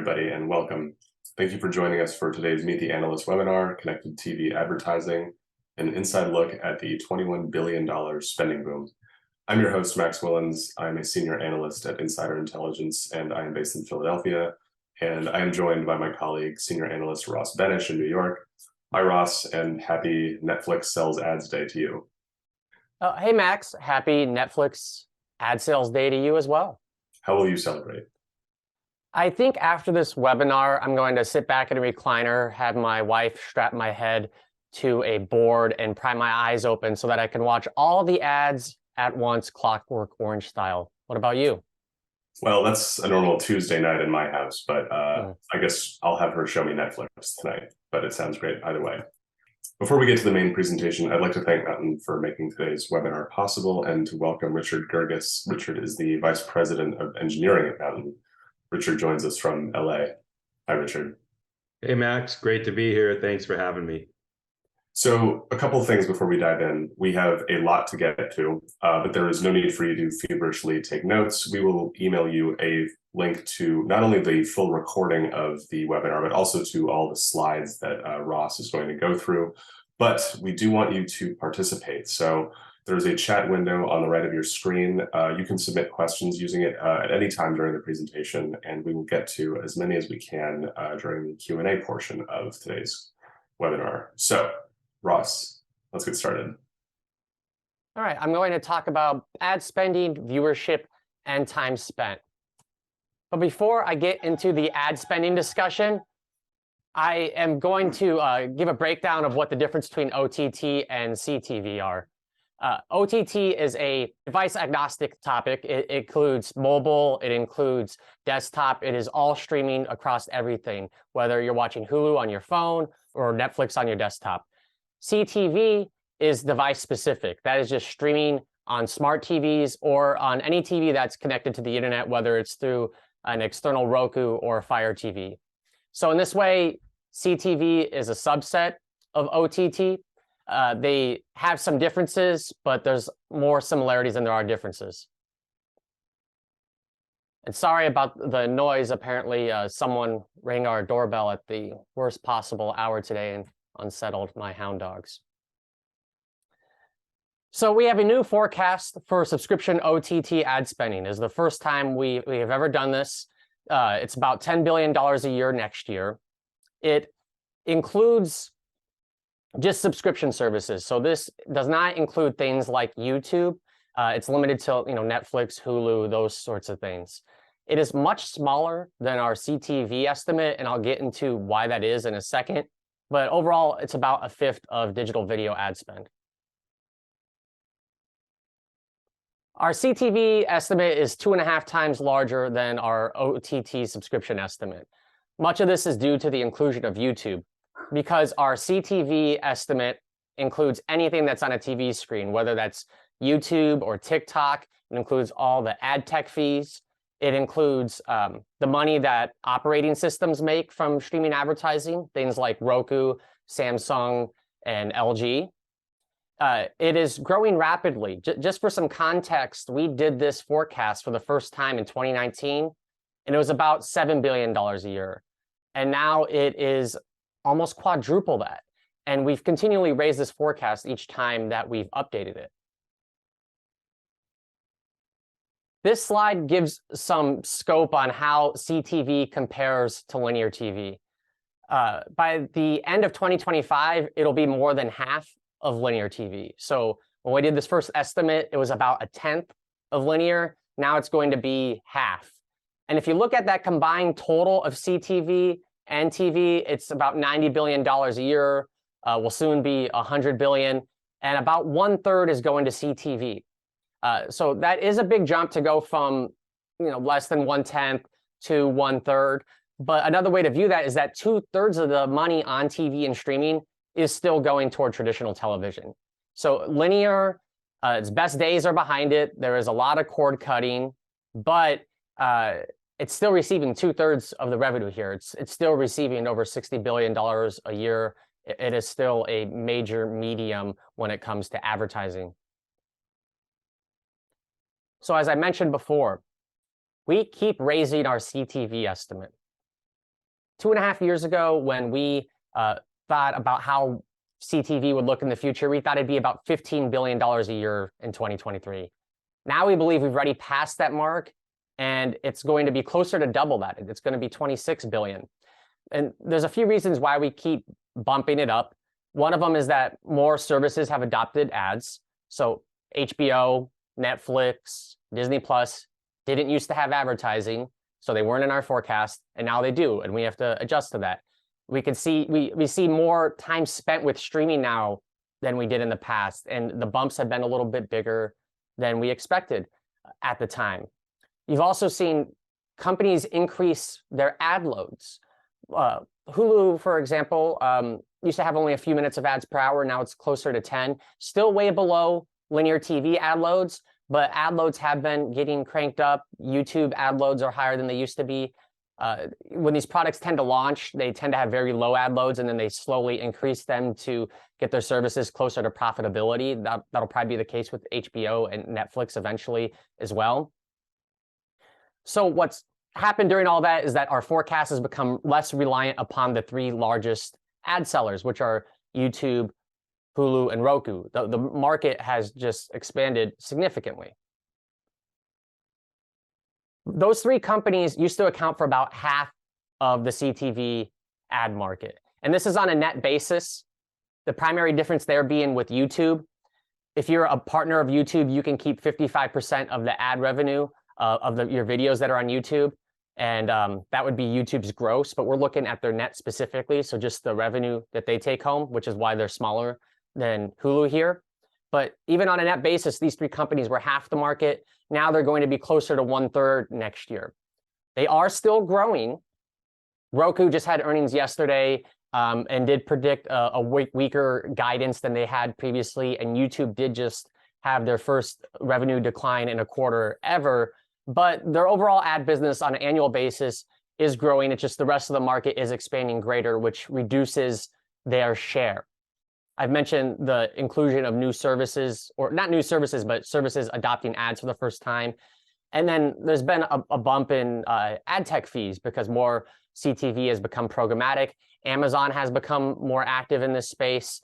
everybody, and welcome. Thank you for joining us for today's Meet the Analyst Webinar, Connected TV Advertising, an inside look at the $21 billion spending boom. I'm your host, Max Willens. I'm a senior analyst at Insider Intelligence, and I am based in Philadelphia. And I am joined by my colleague, senior analyst Ross Benish in New York. Hi, Ross, and happy Netflix Sells Ads Day to you. Hey, Max. Happy Netflix Ad Sales Day to you as well. How will you celebrate? I think after this webinar, I'm going to sit back in a recliner, have my wife strap my head to a board and pry my eyes open so that I can watch all the ads at once, Clockwork Orange style. What about you? Well, that's a normal Tuesday night in my house, but I guess I'll have her show me Netflix tonight, but it sounds great either way. Before we get to the main presentation, I'd like to thank Mountain for making today's webinar possible and to welcome Richard Girges. Richard is the Vice President of Engineering at Mountain. Richard joins us from LA. Hi, Richard. Hey, Max. Great to be here. Thanks for having me. So a couple of things before we dive in. We have a lot to get to, but there is no need for you to feverishly take notes. We will email you a link to not only the full recording of the webinar, but also to all the slides that Ross is going to go through. But we do want you to participate. So there's a chat window on the right of your screen. You can submit questions using it at any time during the presentation, and we will get to as many as we can during the Q&A portion of today's webinar. So, Ross, let's get started. All right, I'm going to talk about ad spending, viewership, and time spent. But before I get into the ad spending discussion, I am going to give a breakdown of what the difference between OTT and CTV are. OTT is a device agnostic topic. It includes mobile, it includes desktop, it is all streaming across everything, whether you're watching Hulu on your phone or Netflix on your desktop. CTV is device specific. That is just streaming on smart TVs or on any TV that's connected to the internet, whether it's through an external Roku or Fire TV. So in this way, CTV is a subset of OTT. They have some differences, but there's more similarities than there are differences. And sorry about the noise. Apparently, someone rang our doorbell at the worst possible hour today and unsettled my hound dogs. So we have a new forecast for subscription OTT ad spending. This is the first time we have ever done this. It's about $10 billion a year next year. It includes just subscription services. So this does not include things like YouTube. It's limited to Netflix, Hulu, those sorts of things. It is much smaller than our CTV estimate, and I'll get into why that is in a second. But overall, it's about a fifth of digital video ad spend. Our CTV estimate is 2.5 times larger than our OTT subscription estimate. Much of this is due to the inclusion of YouTube, because our CTV estimate includes anything that's on a TV screen, whether that's YouTube or TikTok. It includes all the ad tech fees. It includes the money that operating systems make from streaming advertising, things like Roku, Samsung, and LG. It is growing rapidly. Just for some context, we did this forecast for the first time in 2019, and it was about $7 billion a year. And now it is almost quadruple that. And we've continually raised this forecast each time that we've updated it. This slide gives some scope on how CTV compares to linear TV. By the end of 2025, it'll be more than half of linear TV. So when we did this first estimate, it was about a tenth of linear. Now it's going to be half. And if you look at that combined total of CTV and TV, it's about $90 billion a year. Will soon be $100 billion, and about 1/3 is going to CTV. So that is a big jump to go from less than 1/10 to 1/3. But another way to view that is that 2/3 of the money on TV and streaming is still going toward traditional television. So linear, its best days are behind it. There is a lot of cord cutting, but it's still receiving 2/3 of the revenue here. It's still receiving over $60 billion a year. It is still a major medium when it comes to advertising. So as I mentioned before, we keep raising our CTV estimate. 2.5 years ago, when we thought about how CTV would look in the future, we thought it'd be about $15 billion a year in 2023. Now we believe we've already passed that mark, and it's going to be closer to double that. It's going to be 26 billion. And there's a few reasons why we keep bumping it up. One of them is that more services have adopted ads. So HBO, Netflix, Disney Plus didn't used to have advertising, so they weren't in our forecast, and now they do, and we have to adjust to that. We can see we see more time spent with streaming now than we did in the past, and the bumps have been a little bit bigger than we expected at the time. You've also seen companies increase their ad loads. Hulu, for example, used to have only a few minutes of ads per hour. Now it's closer to 10, still way below linear TV ad loads, but ad loads have been getting cranked up. YouTube ad loads are higher than they used to be. When these products tend to launch, they tend to have very low ad loads, and then they slowly increase them to get their services closer to profitability. That'll probably be the case with HBO and Netflix eventually as well. So what's happened during all that is that our forecast has become less reliant upon the three largest ad sellers, which are YouTube, Hulu, and Roku. The market has just expanded significantly. Those three companies used to account for about half of the CTV ad market. And this is on a net basis. The primary difference there being with YouTube. If you're a partner of YouTube, you can keep 55% of the ad revenue of your videos that are on YouTube. And that would be YouTube's gross, but we're looking at their net specifically. So just the revenue that they take home, which is why they're smaller than Hulu here. But even on a net basis, these three companies were half the market. Now they're going to be closer to 1/3 next year. They are still growing. Roku just had earnings yesterday and did predict a weaker guidance than they had previously. And YouTube did just have their first revenue decline in a quarter ever. But their overall ad business on an annual basis is growing. It's just the rest of the market is expanding greater, which reduces their share. I've mentioned the inclusion of new services, or not new services, but services adopting ads for the first time. And then there's been a bump in ad tech fees because more CTV has become programmatic. Amazon has become more active in this space,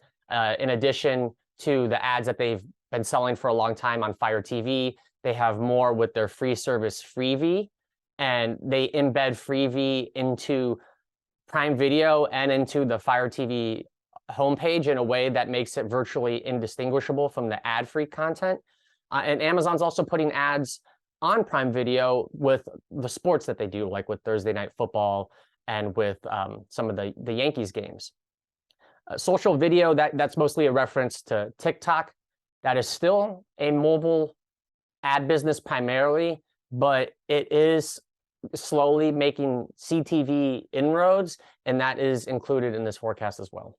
in addition to the ads that they've been selling for a long time on Fire TV. They have more with their free service Freevee, and they embed Freevee into Prime Video and into the Fire TV homepage in a way that makes it virtually indistinguishable from the ad-free content. And Amazon's also putting ads on Prime Video with the sports that they do, like with Thursday Night Football and with some of the Yankees games. Social video, that's mostly a reference to TikTok. That is still a mobile ad business primarily, but it is slowly making CTV inroads, and that is included in this forecast as well.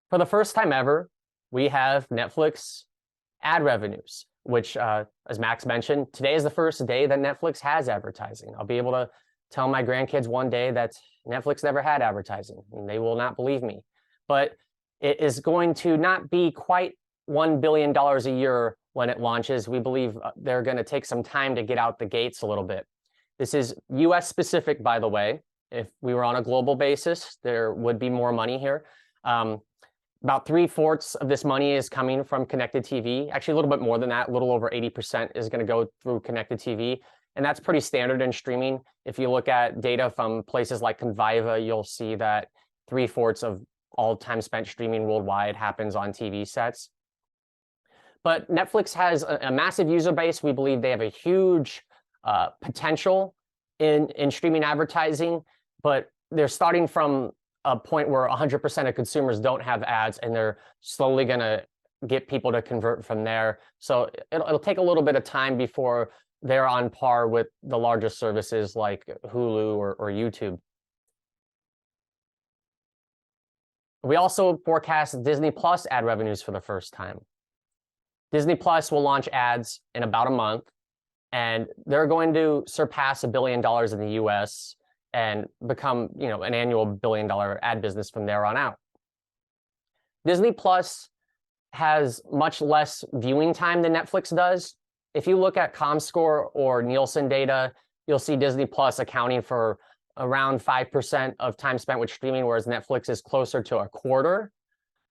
For the first time ever, we have Netflix ad revenues, which, as Max mentioned, today is the first day that Netflix has advertising. I'll be able to tell my grandkids one day that Netflix never had advertising, and they will not believe me. But it is going to not be quite $1 billion a year when it launches. We believe they're going to take some time to get out the gates a little bit. This is US specific, by the way. If we were on a global basis, there would be more money here. About 3/4 of this money is coming from connected TV. Actually, a little bit more than that. A little over 80% is going to go through connected TV. And that's pretty standard in streaming. If you look at data from places like Conviva, you'll see that 3/4 of all time spent streaming worldwide happens on TV sets. But Netflix has a massive user base. We believe they have a huge potential in streaming advertising, but they're starting from a point where 100% of consumers don't have ads, and they're slowly going to get people to convert from there. So it'll take a little bit of time before they're on par with the largest services like Hulu or YouTube. We also forecast Disney Plus ad revenues for the first time. Disney Plus will launch ads in about a month, and they're going to surpass $1 billion in the US and become, an annual $1 billion ad business from there on out. Disney Plus has much less viewing time than Netflix does. If you look at ComScore or Nielsen data, you'll see Disney Plus accounting for around 5% of time spent with streaming, whereas Netflix is closer to a quarter.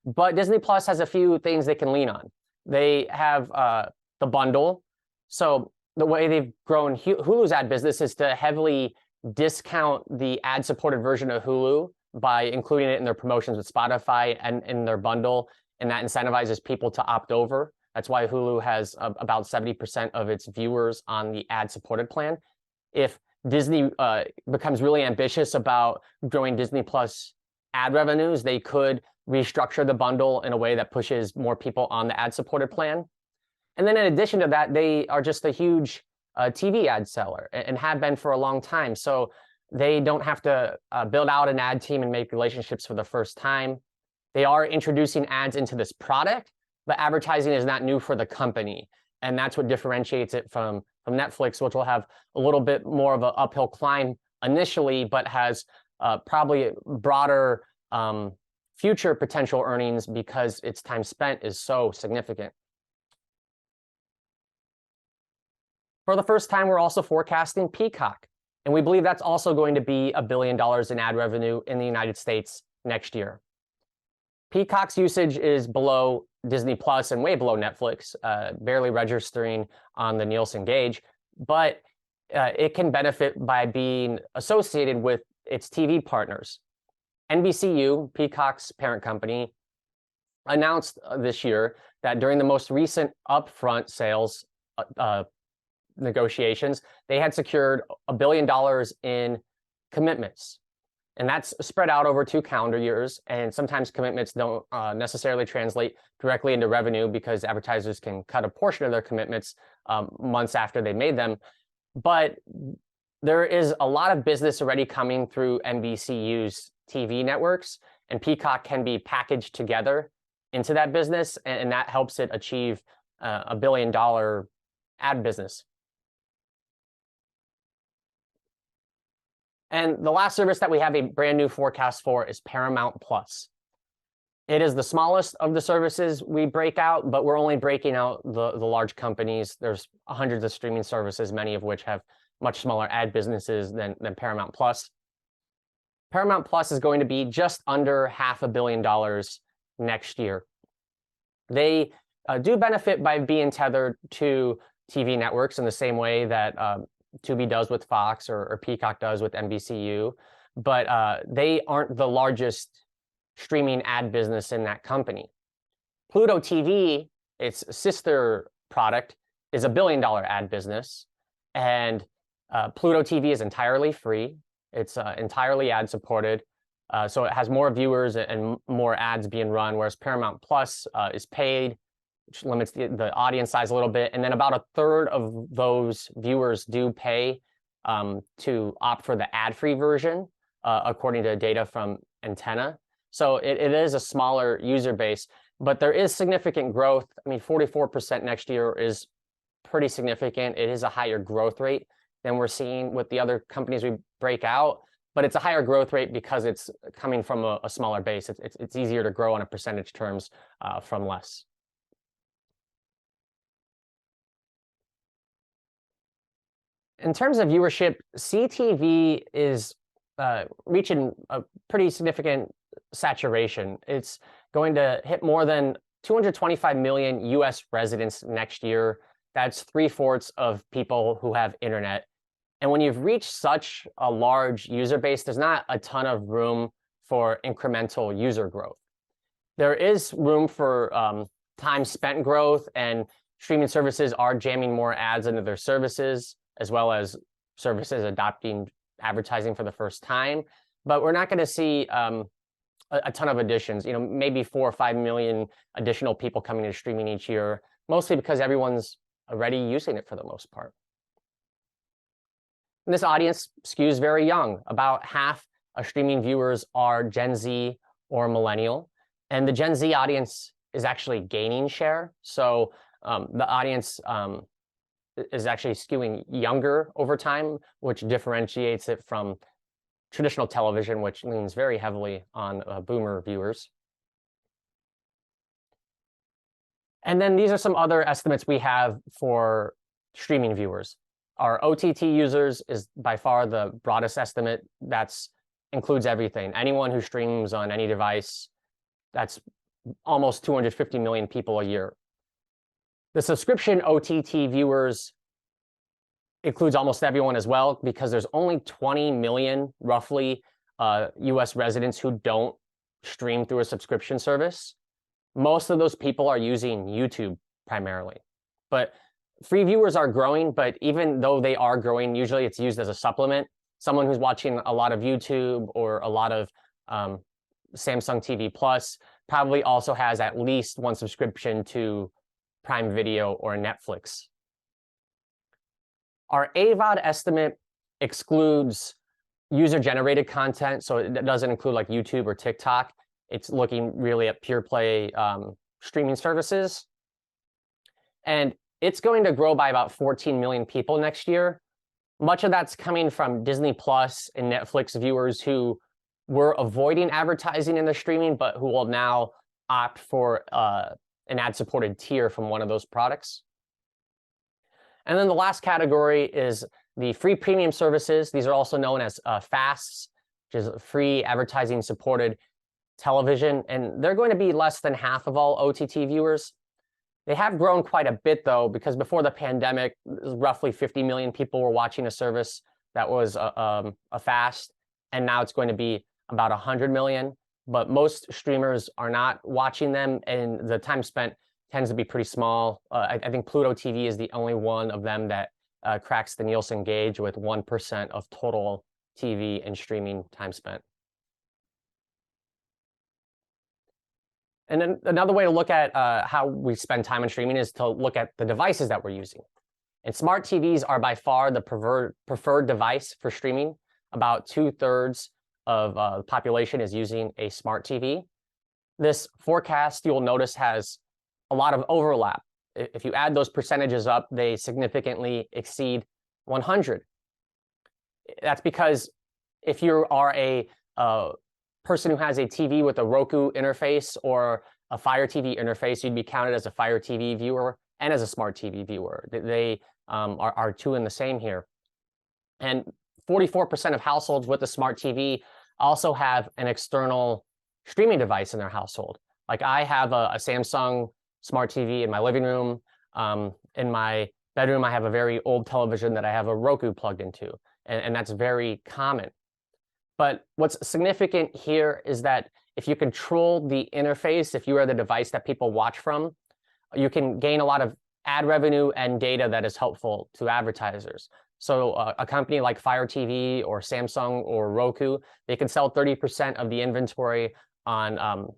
But Disney Plus has a few things they can lean on. They have the bundle. So the way they've grown Hulu's ad business is to heavily discount the ad-supported version of Hulu by including it in their promotions with Spotify and in their bundle, and that incentivizes people to opt over. That's why Hulu has about 70% of its viewers on the ad-supported plan. If Disney becomes really ambitious about growing Disney Plus ad revenues, they could restructure the bundle in a way that pushes more people on the ad-supported plan. And then in addition to that, they are just a huge TV ad seller and have been for a long time. So they don't have to build out an ad team and make relationships for the first time. They are introducing ads into this product, but advertising is not new for the company. And that's what differentiates it from Netflix, which will have a little bit more of an uphill climb initially, but has probably broader future potential earnings because its time spent is so significant. For the first time, we're also forecasting Peacock, and we believe that's also going to be $1 billion in ad revenue in the United States next year. Peacock's usage is below Disney Plus and way below Netflix, barely registering on the Nielsen gauge, but it can benefit by being associated with its TV partners. NBCU, Peacock's parent company, announced this year that during the most recent upfront sales negotiations, they had secured $1 billion in commitments. And that's spread out over 2 calendar years. And sometimes commitments don't necessarily translate directly into revenue because advertisers can cut a portion of their commitments months after they made them. But there is a lot of business already coming through NBCU's TV networks, and Peacock can be packaged together into that business, and that helps it achieve $1 billion ad business. And the last service that we have a brand new forecast for is Paramount Plus. It is the smallest of the services we break out, but we're only breaking out the large companies. There's hundreds of streaming services, many of which have much smaller ad businesses than Paramount Plus. Paramount Plus is going to be just under $500 million next year. They do benefit by being tethered to TV networks in the same way that Tubi does with Fox or Peacock does with NBCU, but they aren't the largest streaming ad business in that company. Pluto TV, its sister product, is $1 billion ad business, and Pluto TV is entirely free. It's entirely ad supported, so it has more viewers and more ads being run, whereas Paramount Plus is paid, which limits the audience size a little bit. And then about 1/3 of those viewers do pay to opt for the ad-free version, according to data from Antenna. So it is a smaller user base, but there is significant growth. I mean, 44% next year is pretty significant. It is a higher growth rate than we're seeing with the other companies we break out, but it's a higher growth rate because it's coming from a smaller base. It's easier to grow on a percentage terms from less. In terms of viewership, CTV is reaching a pretty significant saturation. It's going to hit more than 225 million US residents next year. That's 3/4 of people who have internet. And when you've reached such a large user base, there's not a ton of room for incremental user growth. There is room for time spent growth, and streaming services are jamming more ads into their services, as well as services adopting advertising for the first time. But we're not going to see a ton of additions, maybe 4 or 5 million additional people coming to streaming each year, mostly because everyone's already using it for the most part. And this audience skews very young. About half of streaming viewers are Gen Z or millennial, and the Gen Z audience is actually gaining share. So the audience is actually skewing younger over time, which differentiates it from traditional television, which leans very heavily on boomer viewers. And then these are some other estimates we have for streaming viewers. Our OTT users is by far the broadest estimate. That's includes everything. Anyone who streams on any device, that's almost 250 million people a year. The subscription OTT viewers includes almost everyone as well, because there's only 20 million, roughly, US residents who don't stream through a subscription service. Most of those people are using YouTube primarily. But free viewers are growing, but even though they are growing, usually it's used as a supplement. Someone who's watching a lot of YouTube or a lot of Samsung TV Plus probably also has at least one subscription to Prime Video or Netflix. Our AVOD estimate excludes user-generated content, so it doesn't include like YouTube or TikTok. It's looking really at pure play streaming services. And it's going to grow by about 14 million people next year. Much of that's coming from Disney Plus and Netflix viewers who were avoiding advertising in the streaming, but who will now opt for an ad-supported tier from one of those products. And then the last category is the free premium services. These are also known as FASTs, which is free advertising-supported television. And they're going to be less than half of all OTT viewers. They have grown quite a bit, though, because before the pandemic, roughly 50 million people were watching a service that was a FAST, and now it's going to be about 100 million. But most streamers are not watching them, and the time spent tends to be pretty small. I think Pluto TV is the only one of them that cracks the Nielsen gauge with 1% of total TV and streaming time spent. And then another way to look at how we spend time on streaming is to look at the devices that we're using. And smart TVs are by far the preferred device for streaming. About 2/3 of the population is using a smart TV. This forecast, you'll notice, has a lot of overlap. If you add those percentages up, they significantly exceed 100. That's because if you are a person who has a TV with a Roku interface or a Fire TV interface, you'd be counted as a Fire TV viewer and as a smart TV viewer. They are two in the same here. And 44% of households with a smart TV also have an external streaming device in their household. Like I have a Samsung smart TV in my living room. In my bedroom, I have a very old television that I have a Roku plugged into, and that's very common. But what's significant here is that if you control the interface, if you are the device that people watch from, you can gain a lot of ad revenue and data that is helpful to advertisers. So a company like Fire TV or Samsung or Roku, they can sell 30% of the inventory on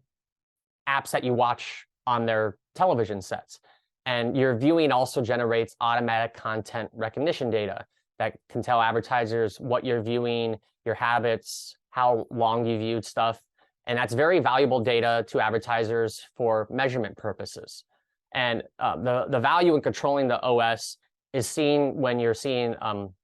apps that you watch on their television sets. And your viewing also generates automatic content recognition data that can tell advertisers what you're viewing, your habits, how long you viewed stuff. And that's very valuable data to advertisers for measurement purposes. And the value in controlling the OS is seen when you're seeing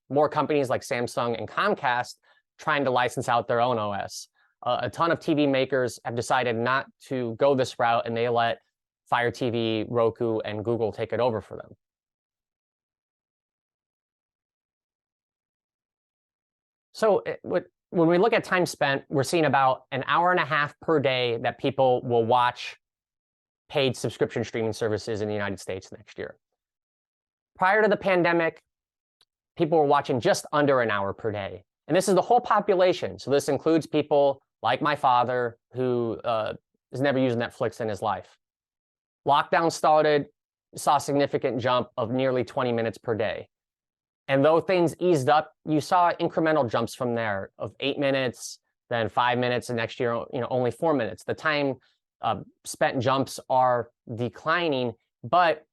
more companies like Samsung and Comcast trying to license out their own OS. A ton of TV makers have decided not to go this route, and they let Fire TV, Roku, and Google take it over for them. So when we look at time spent, we're seeing about an hour and a half per day that people will watch paid subscription streaming services in the United States next year. Prior to the pandemic, people were watching just under an hour per day. And this is the whole population. So this includes people like my father, who has never used Netflix in his life. Lockdown started, saw a significant jump of nearly 20 minutes per day. And though things eased up, you saw incremental jumps from there of 8 minutes, then 5 minutes, and next year, only 4 minutes. The time spent jumps are declining, but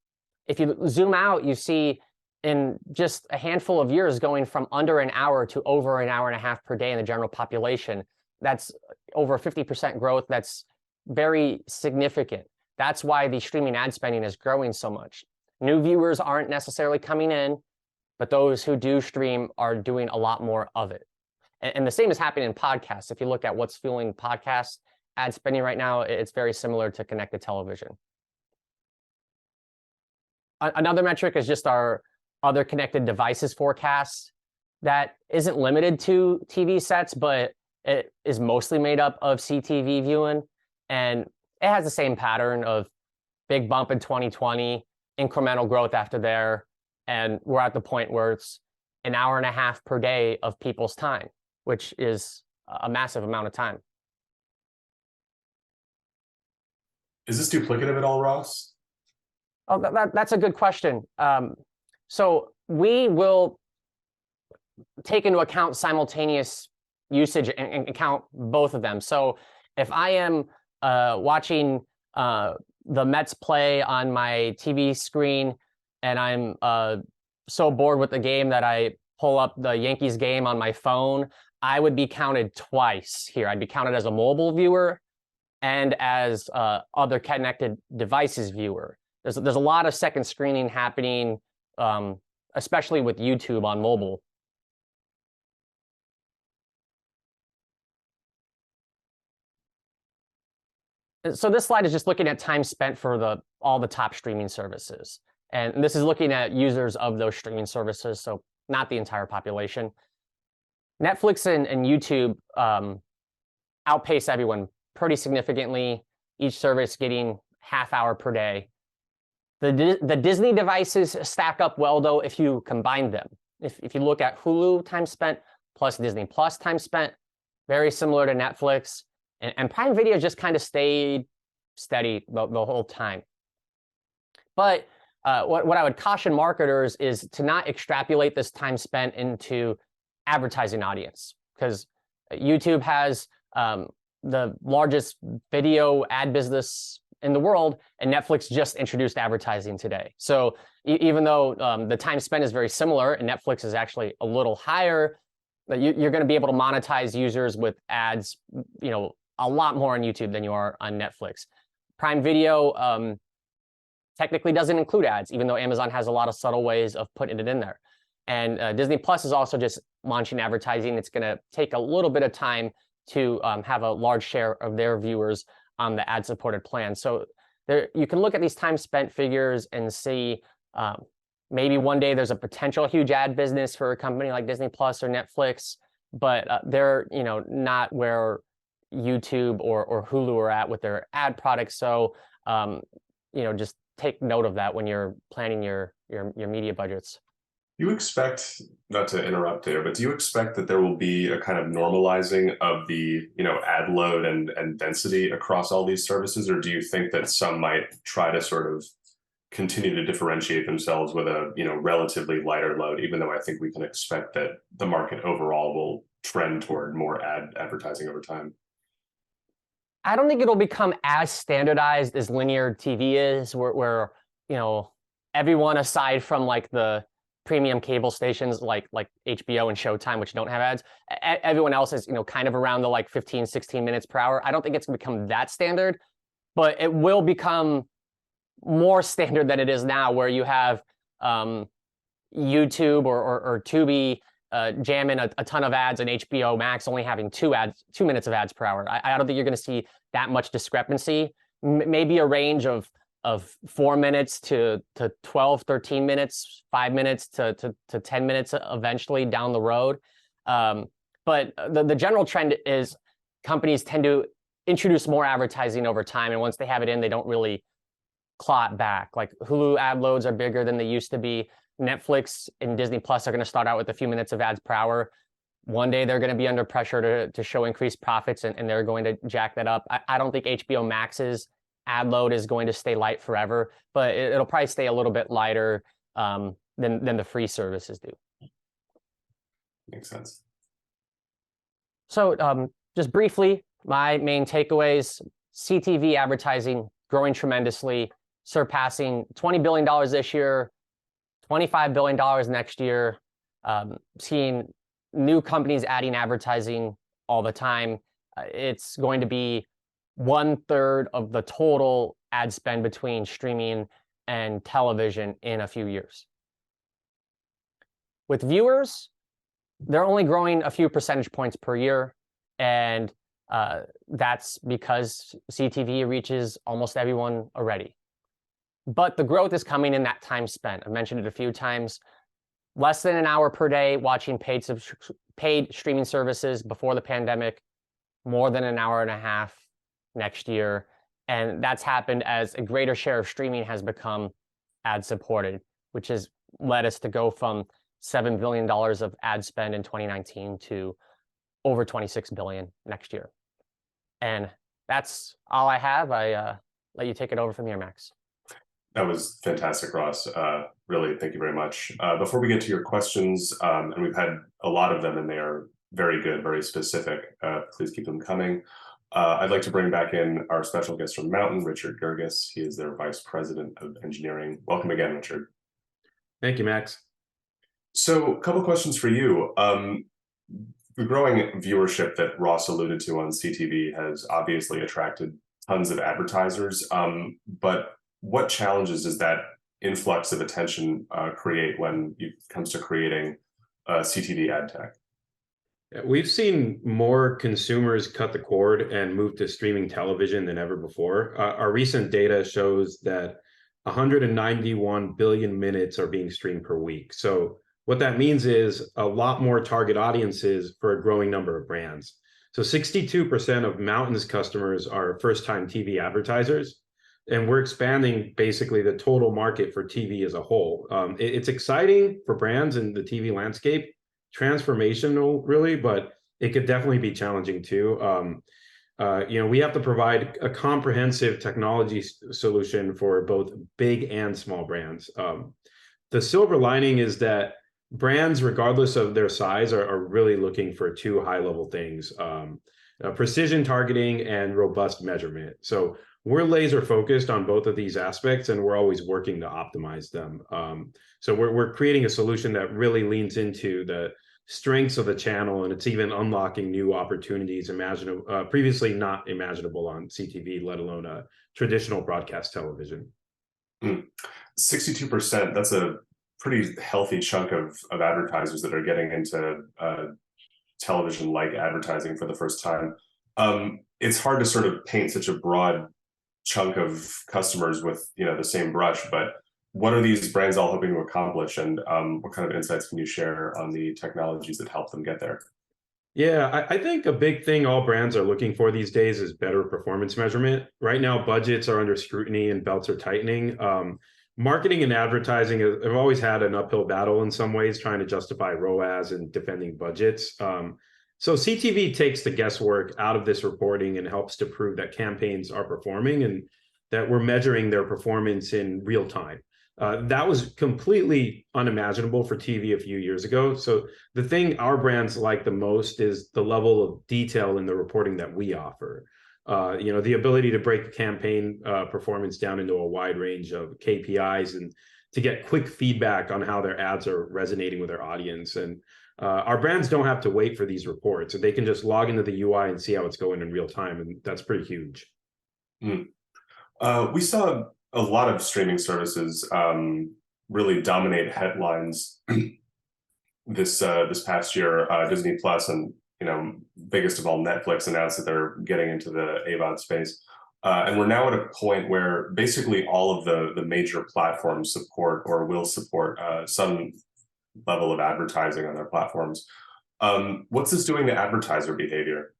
if you zoom out, you see in just a handful of years going from under an hour to over an hour and a half per day in the general population. That's over 50% growth. That's very significant. That's why the streaming ad spending is growing so much. New viewers aren't necessarily coming in, but those who do stream are doing a lot more of it. And the same is happening in podcasts. If you look at what's fueling podcast ad spending right now, it's very similar to connected television. Another metric is just our other connected devices forecast that isn't limited to TV sets, but it is mostly made up of CTV viewing. And it has the same pattern of big bump in 2020, incremental growth after there. And we're at the point where it's an hour and a half per day of people's time, which is a massive amount of time. Is this duplicative at all, Ross? Oh, that's a good question. So we will take into account simultaneous usage and count both of them. So if I am watching the Mets play on my TV screen and I'm so bored with the game that I pull up the Yankees game on my phone, I would be counted twice here. I'd be counted as a mobile viewer and as other connected devices viewer. There's a lot of second screening happening, especially with YouTube on mobile. So this slide is just looking at time spent for all the top streaming services. And this is looking at users of those streaming services, so not the entire population. Netflix and YouTube outpace everyone pretty significantly, each service getting half-hour per day. The Disney devices stack up well, though, if you combine them. If you look at Hulu time spent plus Disney Plus time spent, very similar to Netflix. And Prime Video just kind of stayed steady the whole time. But what I would caution marketers is to not extrapolate this time spent into advertising audience, because YouTube has the largest video ad business in the world, and Netflix just introduced advertising today. So even though the time spent is very similar, and Netflix is actually a little higher, you're going to be able to monetize users with ads, a lot more on YouTube than you are on Netflix. Prime Video technically doesn't include ads, even though Amazon has a lot of subtle ways of putting it in there. And Disney Plus is also just launching advertising. It's going to take a little bit of time to have a large share of their viewers on the ad-supported plan. So you can look at these time spent figures and see maybe one day there's a potential huge ad business for a company like Disney Plus or Netflix, but they're not where YouTube or Hulu are at with their ad products. So just take note of that when you're planning your media budgets. You expect, not to interrupt there, but do you expect that there will be a kind of normalizing of the ad load and density across all these services, or do you think that some might try to sort of continue to differentiate themselves with a relatively lighter load, even though I think we can expect that the market overall will trend toward more advertising over time? I don't think it'll become as standardized as linear TV is, where everyone aside from like the premium cable stations like HBO and Showtime, which don't have ads, everyone else is kind of around the 15-16 minutes per hour. I don't think it's going to become that standard, but it will become more standard than it is now, where you have YouTube or Tubi jamming a ton of ads, and HBO Max only having 2 minutes of ads per hour. I don't think you're going to see that much discrepancy. Maybe a range of 4 minutes to 12, 13 minutes, 5 minutes to 10 minutes eventually down the road. But the general trend is companies tend to introduce more advertising over time, and once they have it in, they don't really claw it back. Like Hulu ad loads are bigger than they used to be. Netflix and Disney Plus are going to start out with a few minutes of ads per hour. One day they're going to be under pressure to show increased profits, and they're going to jack that up. I don't think HBO Max's ad load is going to stay light forever, but it'll probably stay a little bit lighter than the free services do. Makes sense. So just briefly, my main takeaways: CTV advertising growing tremendously, surpassing $20 billion this year, $25 billion next year, seeing new companies adding advertising all the time. It's going to be 1/3 of the total ad spend between streaming and television in a few years. With viewers, they're only growing a few percentage points per year, and that's because CTV reaches almost everyone already. But the growth is coming in that time spent. I've mentioned it a few times. less than an hour per day watching paid streaming services before the pandemic, more than an hour and a half next year. And that's happened as a greater share of streaming has become ad supported, which has led us to go from $7 billion of ad spend in 2019 to over 26 billion next year. And that's all I have. I let you take it over from here, Max. That was fantastic, Ross. Really, thank you very much. Before we get to your questions, and we've had a lot of them and they are very good, very specific. Please keep them coming. I'd like to bring back in our special guest from Mountain, Richard Girges. He is their Vice President of Engineering. Welcome again, Richard. Thank you, Max. So a couple questions for you. The growing viewership that Ross alluded to on CTV has obviously attracted tons of advertisers, but what challenges does that influx of attention create when it comes to creating CTV ad tech? We've seen more consumers cut the cord and move to streaming television than ever before. Our recent data shows that 191 billion minutes are being streamed per week. So what that means is a lot more target audiences for a growing number of brands. So 62% of Mountain's customers are first-time TV advertisers, and we're expanding basically the total market for TV as a whole. It's exciting for brands in the TV landscape, transformational really, but it could definitely be challenging too. We have to provide a comprehensive technology solution for both big and small brands. The silver lining is that brands, regardless of their size, are really looking for two high-level things: precision targeting and robust measurement. So we're laser focused on both of these aspects, and we're always working to optimize them. So we're creating a solution that really leans into the strengths of the channel, and it's even unlocking new opportunities previously not imaginable on CTV, let alone a traditional broadcast television. 62%, that's a pretty healthy chunk of advertisers that are getting into television-like advertising for the first time. It's hard to sort of paint such a broad chunk of customers with the same brush, but what are these brands all hoping to accomplish, and what kind of insights can you share on the technologies that help them get there? Yeah, I think a big thing all brands are looking for these days is better performance measurement. Right now, budgets are under scrutiny and belts are tightening. Marketing and advertising have always had an uphill battle in some ways, trying to justify ROAS and defending budgets. So CTV takes the guesswork out of this reporting and helps to prove that campaigns are performing and that we're measuring their performance in real time. That was completely unimaginable for TV a few years ago. So the thing our brands like the most is the level of detail in the reporting that we offer. The ability to break the campaign performance down into a wide range of KPIs and to get quick feedback on how their ads are resonating with their audience. And our brands don't have to wait for these reports. They can just log into the UI and see how it's going in real time. And that's pretty huge. We saw a lot of streaming services really dominate headlines this past year. Disney Plus and biggest of all, Netflix announced that they're getting into the AVOD space. And we're now at a point where basically all of the major platforms support or will support some level of advertising on their platforms. What's this doing to advertiser behavior?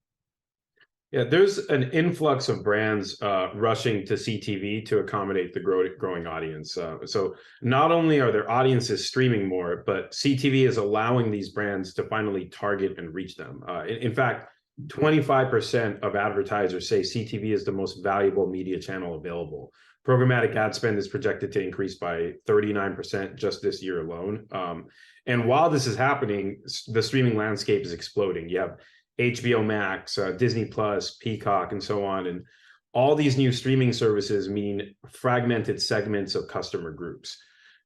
Yeah, there's an influx of brands rushing to CTV to accommodate the growing audience. So not only are their audiences streaming more, but CTV is allowing these brands to finally target and reach them. In fact, 25% of advertisers say CTV is the most valuable media channel available. Programmatic ad spend is projected to increase by 39% just this year alone. And while this is happening, the streaming landscape is exploding. You have HBO Max, Disney Plus, Peacock, and so on. And all these new streaming services mean fragmented segments of customer groups.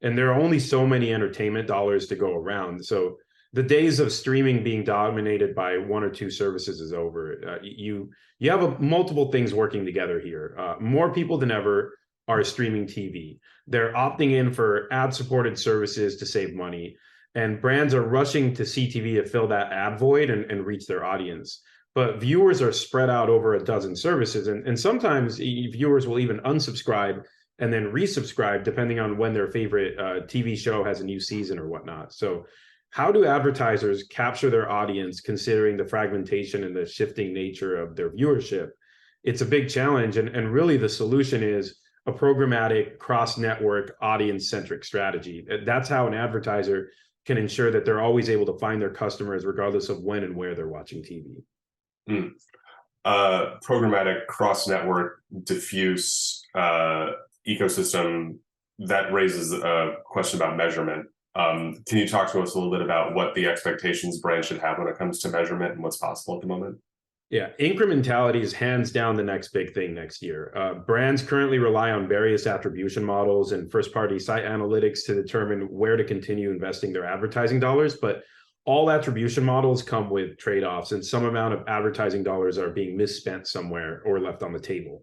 And there are only so many entertainment dollars to go around. So the days of streaming being dominated by one or two services is over. You have multiple things working together here. More people than ever are streaming TV. They're opting in for ad-supported services to save money. And brands are rushing to CTV to fill that ad void and reach their audience. But viewers are spread out over a dozen services. And sometimes viewers will even unsubscribe and then resubscribe depending on when their favorite TV show has a new season or whatnot. So how do advertisers capture their audience considering the fragmentation and the shifting nature of their viewership? It's a big challenge, and really the solution is a programmatic cross-network audience-centric strategy. That's how an advertiser can ensure that they're always able to find their customers regardless of when and where they're watching TV. Programmatic cross-network diffuse ecosystem, that raises a question about measurement. Can you talk to us a little bit about what the expectations brands should have when it comes to measurement and what's possible at the moment? Yeah, incrementality is hands down the next big thing next year. Brands currently rely on various attribution models and first-party site analytics to determine where to continue investing their advertising dollars, but all attribution models come with trade-offs, and some amount of advertising dollars are being misspent somewhere or left on the table.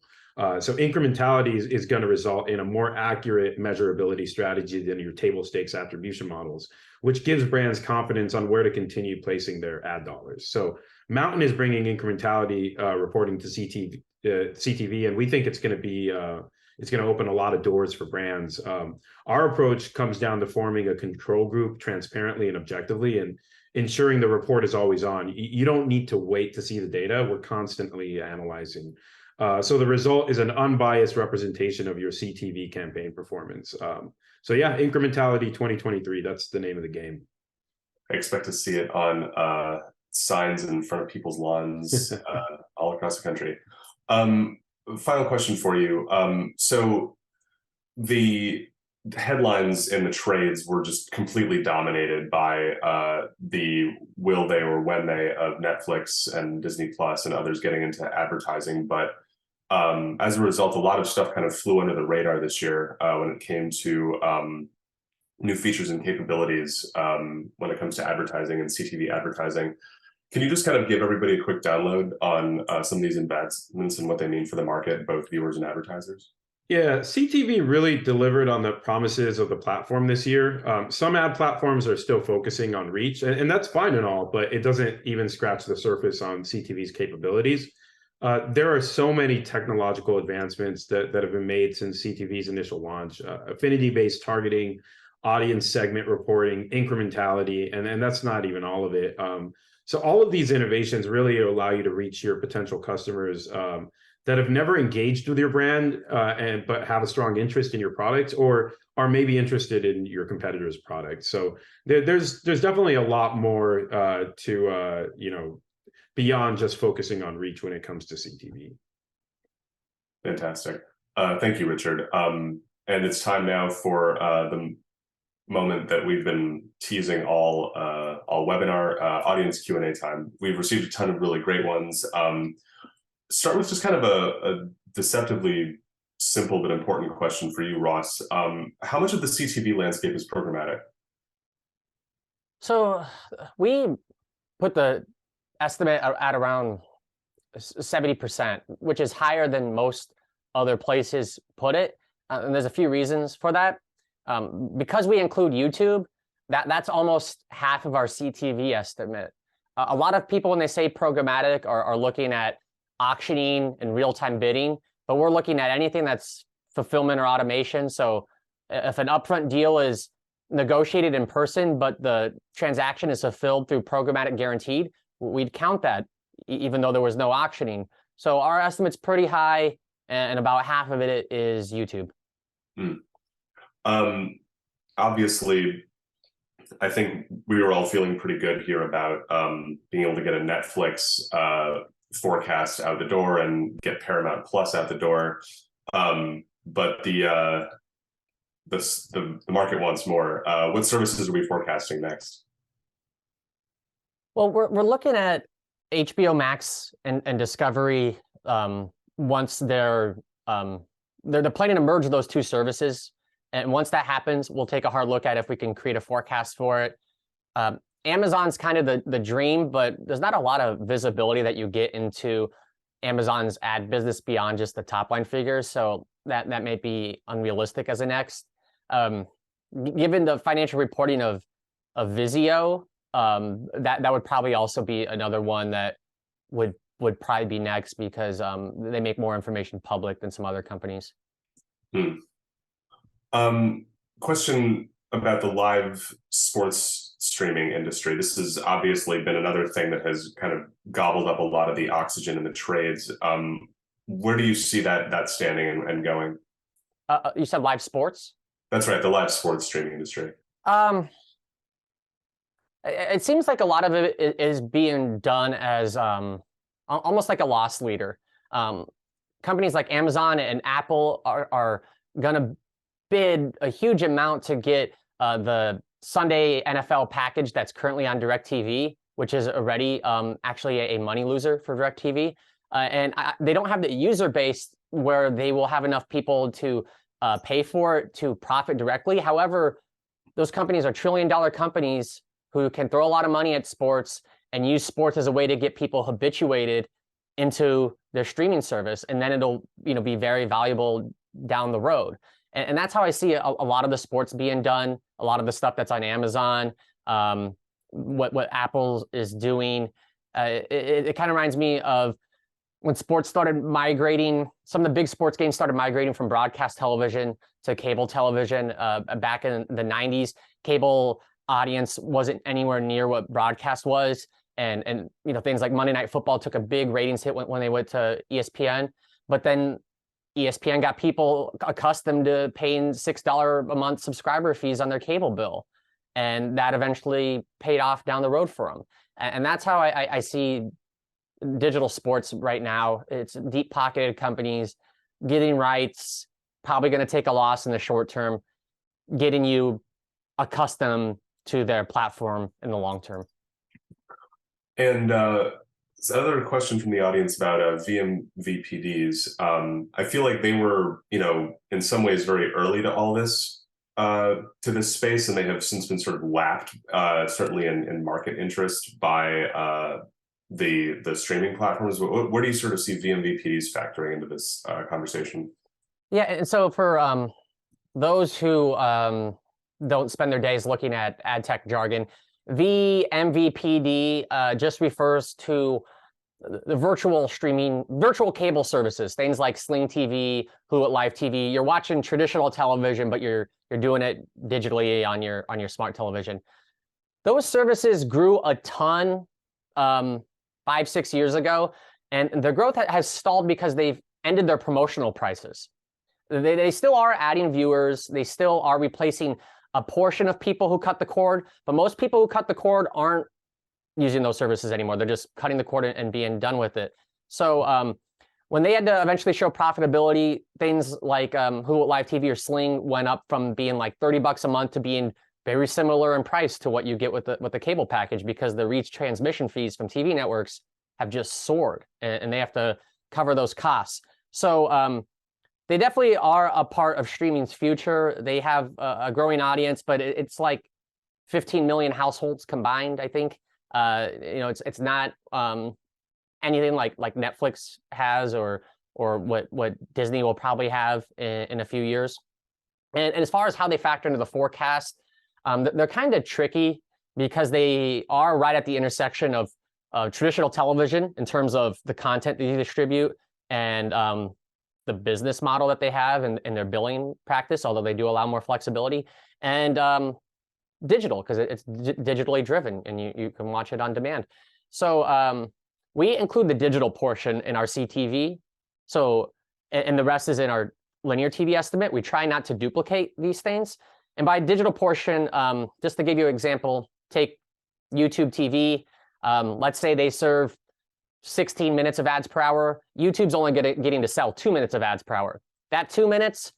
So incrementality is going to result in a more accurate measurability strategy than your table stakes attribution models, which gives brands confidence on where to continue placing their ad dollars. So Mountain is bringing incrementality reporting to CTV, and we think it's going to be it's going to open a lot of doors for brands. Our approach comes down to forming a control group transparently and objectively, and ensuring the report is always on. You don't need to wait to see the data. We're constantly analyzing. So the result is an unbiased representation of your CTV campaign performance. So yeah, incrementality 2023, that's the name of the game. I expect to see it on signs in front of people's lawns all across the country. Final question for you. So the headlines in the trades were just completely dominated by the will they or when they of Netflix and Disney Plus and others getting into advertising. But as a result, a lot of stuff kind of flew under the radar this year when it came to new features and capabilities when it comes to advertising and CTV advertising. Can you just kind of give everybody a quick download on some of these investments and what they mean for the market, both viewers and advertisers? Yeah, CTV really delivered on the promises of the platform this year. Some ad platforms are still focusing on reach, and that's fine and all, but it doesn't even scratch the surface on CTV's capabilities. There are so many technological advancements that have been made since CTV's initial launch. Affinity-based targeting, audience segment reporting, incrementality, and that's not even all of it. So all of these innovations really allow you to reach your potential customers that have never engaged with your brand but have a strong interest in your product or are maybe interested in your competitor's product. So there's definitely a lot more to beyond just focusing on reach when it comes to CTV. Fantastic. Thank you, Richard. And it's time now for the moment that we've been teasing all webinar, audience Q&A time. We've received a ton of really great ones. Start with just kind of a deceptively simple but important question for you, Ross. How much of the CTV landscape is programmatic? So we put the estimate at around 70%, which is higher than most other places put it. And there's a few reasons for that. Because we include YouTube, that's almost half of our CTV estimate. A lot of people, when they say programmatic, are looking at auctioning and real-time bidding, but we're looking at anything that's fulfillment or automation. So if an upfront deal is negotiated in person, but the transaction is fulfilled through programmatic guaranteed, we'd count that even though there was no auctioning. So our estimate's pretty high, and about half of it is YouTube. Obviously, I think we were all feeling pretty good here about being able to get a Netflix forecast out the door and get Paramount Plus out the door. But the market wants more. What services are we forecasting next? Well, we're looking at HBO Max and Discovery once they're planning to merge those two services. And once that happens, we'll take a hard look at if we can create a forecast for it. Amazon's kind of the dream, but there's not a lot of visibility that you get into Amazon's ad business beyond just the top line figures. So that may be unrealistic as a next. Given the financial reporting of Vizio, that would probably also be another one that would probably be next because they make more information public than some other companies. Question about the live sports streaming industry. This has obviously been another thing that has kind of gobbled up a lot of the oxygen in the trades. Where do you see that standing and going? You said live sports? That's right, the live sports streaming industry. It seems like a lot of it is being done as almost like a loss leader. Companies like Amazon and Apple are going to bid a huge amount to get the Sunday NFL package that's currently on DirecTV, which is already actually a money loser for DirecTV. And they don't have the user base where they will have enough people to pay for it to profit directly. However, those companies are trillion-dollar companies who can throw a lot of money at sports and use sports as a way to get people habituated into their streaming service, and then it'll be very valuable down the road. And that's how I see a lot of the sports being done, a lot of the stuff that's on Amazon, what Apple is doing. It kind of reminds me of when sports started migrating, some of the big sports games started migrating from broadcast television to cable television back in the 90s. Cable audience wasn't anywhere near what broadcast was. And things like Monday Night Football took a big ratings hit when they went to ESPN. But then ESPN got people accustomed to paying $6 a month subscriber fees on their cable bill. And that eventually paid off down the road for them. And that's how I see digital sports right now. It's deep-pocketed companies getting rights, probably going to take a loss in the short term, getting you accustomed to their platform in the long term. And another question from the audience about vMVPDs. I feel like they were, in some ways very early to all this, to this space, and they have since been sort of lapped, certainly in market interest by the streaming platforms. Where do you sort of see vMVPDs factoring into this conversation? Yeah, and so for those who don't spend their days looking at ad tech jargon, vMVPD just refers to the virtual cable services, things like Sling TV, Hulu Live TV. You're watching traditional television, but you're doing it digitally on your smart television. Those services grew a ton 5-6 years ago, and their growth has stalled because they've ended their promotional prices. They still are adding viewers. They still are replacing a portion of people who cut the cord, but most people who cut the cord aren't using those services anymore. They're just cutting the cord and being done with it. So when they had to eventually show profitability, things like Hulu Live TV or Sling went up from being like $30 a month to being very similar in price to what you get with the cable package, because the reach transmission fees from TV networks have just soared, and they have to cover those costs. So they definitely are a part of streaming's future. They have a growing audience, but it's like 15 million households combined, I think. It's not anything like Netflix has or what Disney will probably have in a few years. And as far as how they factor into the forecast, they're kind of tricky because they are right at the intersection of traditional television in terms of the content that you distribute and the business model that they have and their billing practice, although they do allow more flexibility, and digital, because it's digitally driven and you can watch it on demand. So we include the digital portion in our CTV. So, and the rest is in our linear TV estimate. We try not to duplicate these things. And by digital portion, just to give you an example, take YouTube TV. Let's say they serve 16 minutes of ads per hour. YouTube's only getting to sell 2 minutes of ads per hour. That 2 minutes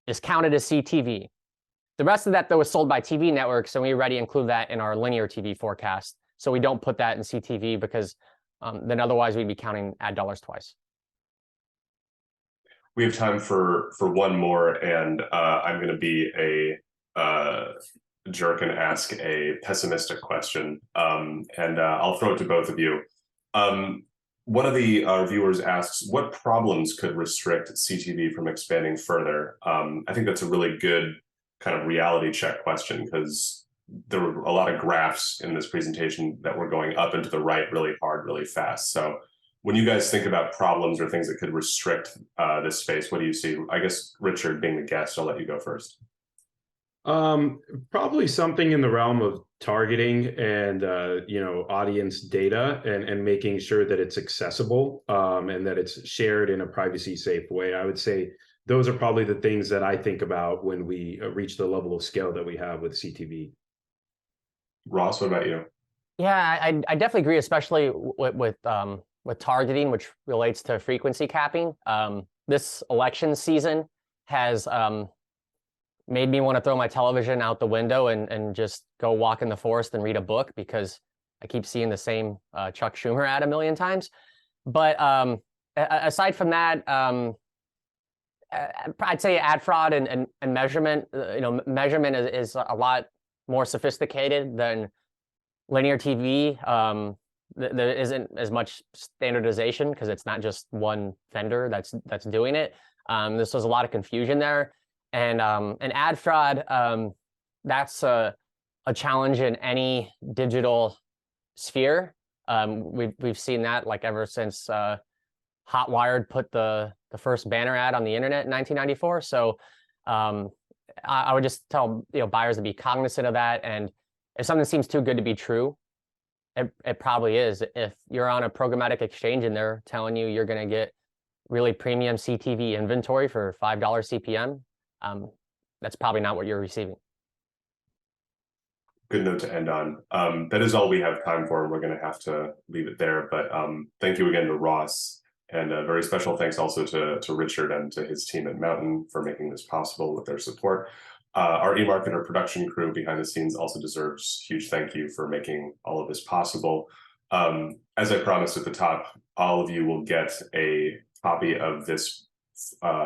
is counted as CTV. The rest of that, though, is sold by TV networks, and we already include that in our linear TV forecast. So we don't put that in CTV because then otherwise we'd be counting ad dollars twice. We have time for one more, and I'm going to be a jerk and ask a pessimistic question, and I'll throw it to both of you. One of the viewers asks, what problems could restrict CTV from expanding further? I think that's a really good kind of reality check question, because there were a lot of graphs in this presentation that were going up and to the right really hard, really fast. So when you guys think about problems or things that could restrict this space, what do you see? I guess, Richard, being the guest, I'll let you go first. Probably something in the realm of targeting and audience data and making sure that it's accessible and that it's shared in a privacy safe way. I would say those are probably the things that I think about when we reach the level of scale that we have with CTV. Ross, what about you? Yeah, I definitely agree, especially with targeting, which relates to frequency capping. This election season has made me want to throw my television out the window and just go walk in the forest and read a book, because I keep seeing the same Chuck Schumer ad a million times. But aside from that, I'd say ad fraud and measurement. Measurement is a lot more sophisticated than linear TV. There isn't as much standardization because it's not just one vendor that's doing it. There's a lot of confusion there. And ad fraud, that's a challenge in any digital sphere. We've seen that like ever since Hotwired put the first banner ad on the internet in 1994. So I would just tell buyers to be cognizant of that. And if something seems too good to be true, it probably is. If you're on a programmatic exchange and they're telling you you're going to get really premium CTV inventory for $5 CPM, that's probably not what you're receiving. Good note to end on. That is all we have time for, and we're going to have to leave it there. But thank you again to Ross, and a very special thanks also to Richard and to his team at Mountain for making this possible with their support. Our eMarketer production crew behind the scenes also deserves huge thank you for making all of this possible. As I promised at the top, all of you will get a copy of this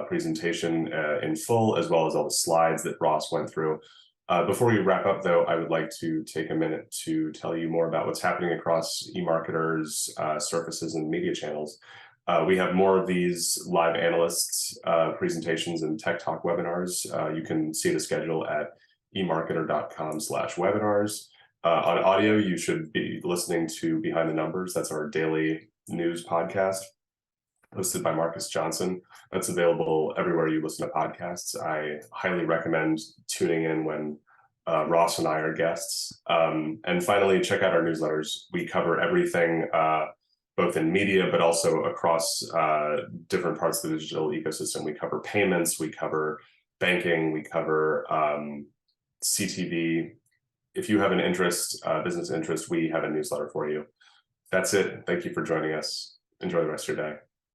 presentation in full, as well as all the slides that Ross went through. Before we wrap up, though, I would like to take a minute to tell you more about what's happening across eMarketer's surfaces and media channels. We have more of these live analysts presentations and tech talk webinars. You can see the schedule at eMarketer.com/webinars. On audio, you should be listening to Behind the Numbers. That's our daily news podcast, hosted by Marcus Johnson. That's available everywhere you listen to podcasts. I highly recommend tuning in when Ross and I are guests. And finally, check out our newsletters. We cover everything, both in media, but also across different parts of the digital ecosystem. We cover payments, we cover banking, we cover CTV. If you have an interest, business interest, we have a newsletter for you. That's it. Thank you for joining us. Enjoy the rest of your day.